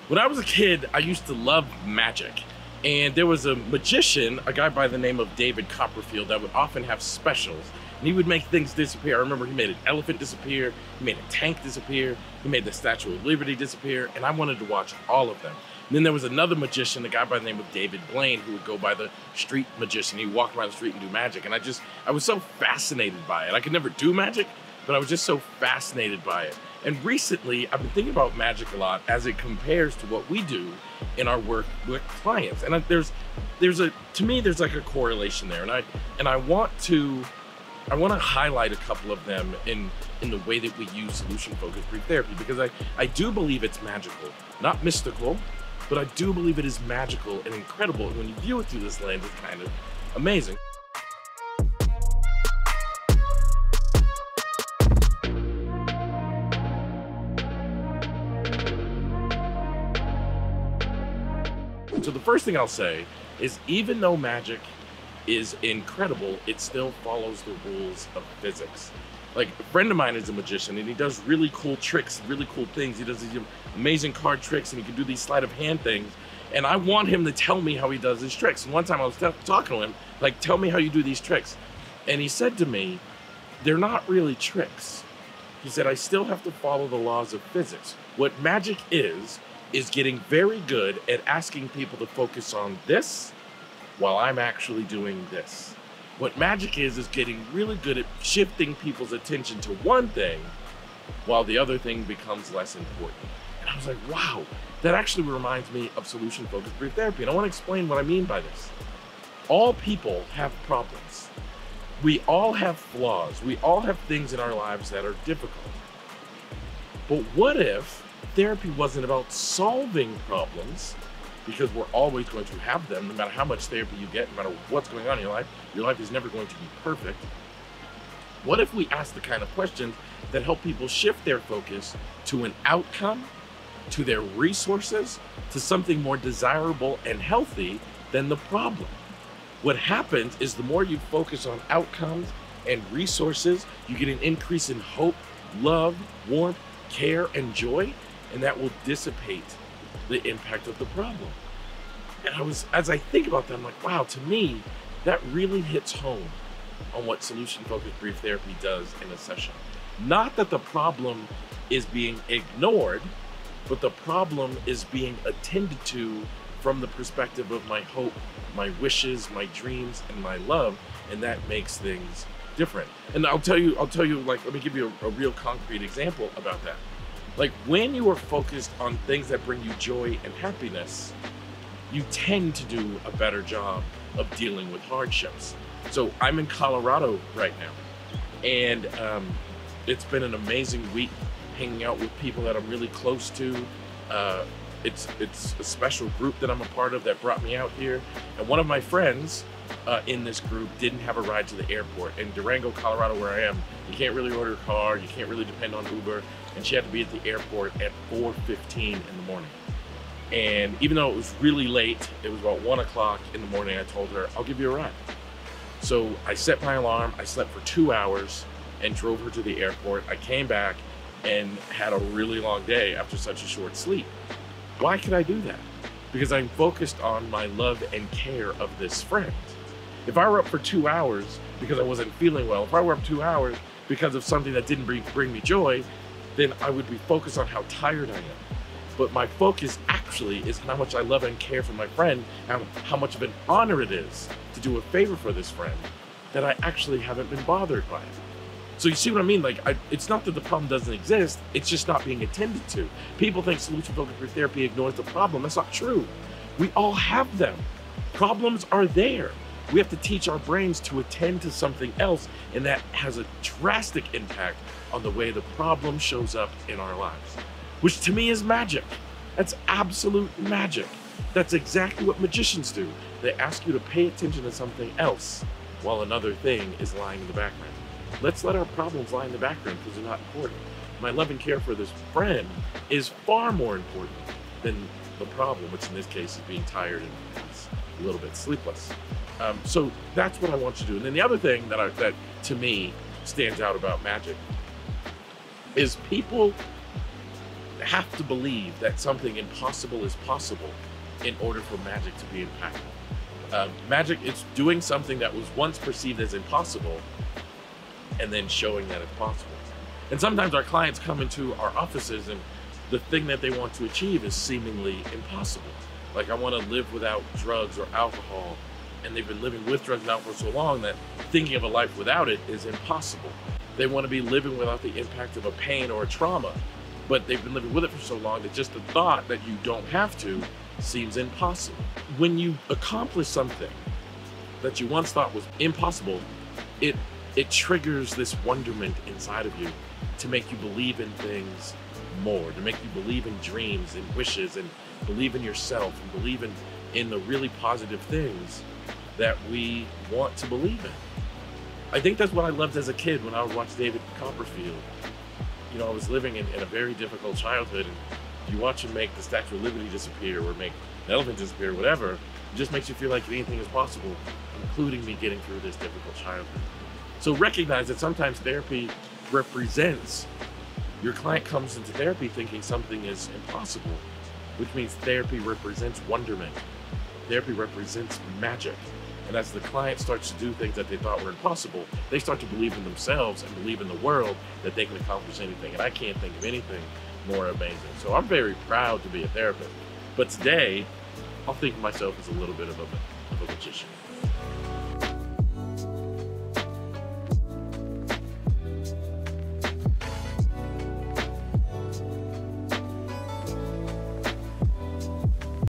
When I was a kid, I used to love magic. And there was a magician, a guy by the name of David Copperfield, that would often have specials. And he would make things disappear. I remember he made an elephant disappear, he made a tank disappear, he made the Statue of Liberty disappear, and I wanted to watch all of them. And then there was another magician, a guy by the name of David Blaine, who would go by the street magician. He'd walk around the street and do magic. And I was so fascinated by it. I could never do magic, but I was just so fascinated by it. And recently, I've been thinking about magic a lot as it compares to what we do in our work with clients. And to me, there's like a correlation there. And I want to highlight a couple of them in the way that we use solution-focused brief therapy, because I do believe it's magical, not mystical, but I do believe it is magical and incredible. And when you view it through this lens, it's kind of amazing. So the first thing I'll say is, even though magic is incredible, it still follows the rules of physics. Like, a friend of mine is a magician and he does really cool tricks, really cool things. He does these amazing card tricks and he can do these sleight of hand things. And I want him to tell me how he does his tricks. And one time I was talking to him, like, tell me how you do these tricks. And he said to me, they're not really tricks. He said, I still have to follow the laws of physics. What magic is getting very good at asking people to focus on this while I'm actually doing this. What magic is getting really good at shifting people's attention to one thing while the other thing becomes less important. And I was like, wow, that actually reminds me of solution-focused brief therapy. And I want to explain what I mean by this. All people have problems. We all have flaws. We all have things in our lives that are difficult. But what if therapy wasn't about solving problems, because we're always going to have them, no matter how much therapy you get, no matter what's going on in your life is never going to be perfect. What if we ask the kind of questions that help people shift their focus to an outcome, to their resources, to something more desirable and healthy than the problem? What happens is, the more you focus on outcomes and resources, you get an increase in hope, love, warmth, care, and joy, and that will dissipate the impact of the problem. And as I think about that, I'm like, wow, to me, that really hits home on what solution-focused brief therapy does in a session. Not that the problem is being ignored, but the problem is being attended to from the perspective of my hope, my wishes, my dreams, and my love, and that makes things different. And I'll tell you, like, let me give you a real concrete example about that. Like, when you are focused on things that bring you joy and happiness, you tend to do a better job of dealing with hardships. So I'm in Colorado right now, and it's been an amazing week hanging out with people that I'm really close to. It's a special group that I'm a part of that brought me out here. And one of my friends in this group didn't have a ride to the airport. In Durango, Colorado, where I am, you can't really order a car, you can't really depend on Uber, and she had to be at the airport at 4:15 in the morning. And even though it was really late, it was about 1 o'clock in the morning, I told her, I'll give you a ride. So I set my alarm, I slept for 2 hours and drove her to the airport. I came back and had a really long day after such a short sleep. Why could I do that? Because I'm focused on my love and care of this friend. If I were up for 2 hours because I wasn't feeling well, if I were up 2 hours because of something that didn't bring me joy, then I would be focused on how tired I am. But my focus actually is how much I love and care for my friend, and how much of an honor it is to do a favor for this friend, that I actually haven't been bothered by it. So you see what I mean? Like, it's not that the problem doesn't exist, it's just not being attended to. People think solution-focused brief therapy ignores the problem. That's not true. We all have them. Problems are there. We have to teach our brains to attend to something else, and that has a drastic impact on the way the problem shows up in our lives, which to me is magic. That's absolute magic. That's exactly what magicians do. They ask you to pay attention to something else while another thing is lying in the background. Let's let our problems lie in the background because they're not important. My love and care for this friend is far more important than the problem, which in this case is being tired and a little bit sleepless. So that's what I want you to do. And then the other thing that to me stands out about magic is people have to believe that something impossible is possible in order for magic to be impactful. Magic is doing something that was once perceived as impossible and then showing that it's possible. And sometimes our clients come into our offices and the thing that they want to achieve is seemingly impossible. Like, I want to live without drugs or alcohol, and they've been living with drugs and alcohol for so long that thinking of a life without it is impossible. They want to be living without the impact of a pain or a trauma, but they've been living with it for so long that just the thought that you don't have to seems impossible. When you accomplish something that you once thought was impossible, it triggers this wonderment inside of you to make you believe in things more, to make you believe in dreams and wishes, and believe in yourself, and believe in the really positive things that we want to believe in. I think that's what I loved as a kid when I would watch David Copperfield. You know, I was living in a very difficult childhood, and you watch him make the Statue of Liberty disappear or make an elephant disappear, whatever, it just makes you feel like anything is possible, including me getting through this difficult childhood. So recognize that sometimes therapy represents, your client comes into therapy thinking something is impossible, which means therapy represents wonderment. Therapy represents magic. And as the client starts to do things that they thought were impossible, they start to believe in themselves and believe in the world that they can accomplish anything. And I can't think of anything more amazing. So I'm very proud to be a therapist. But today, I'll think of myself as a little bit of a magician.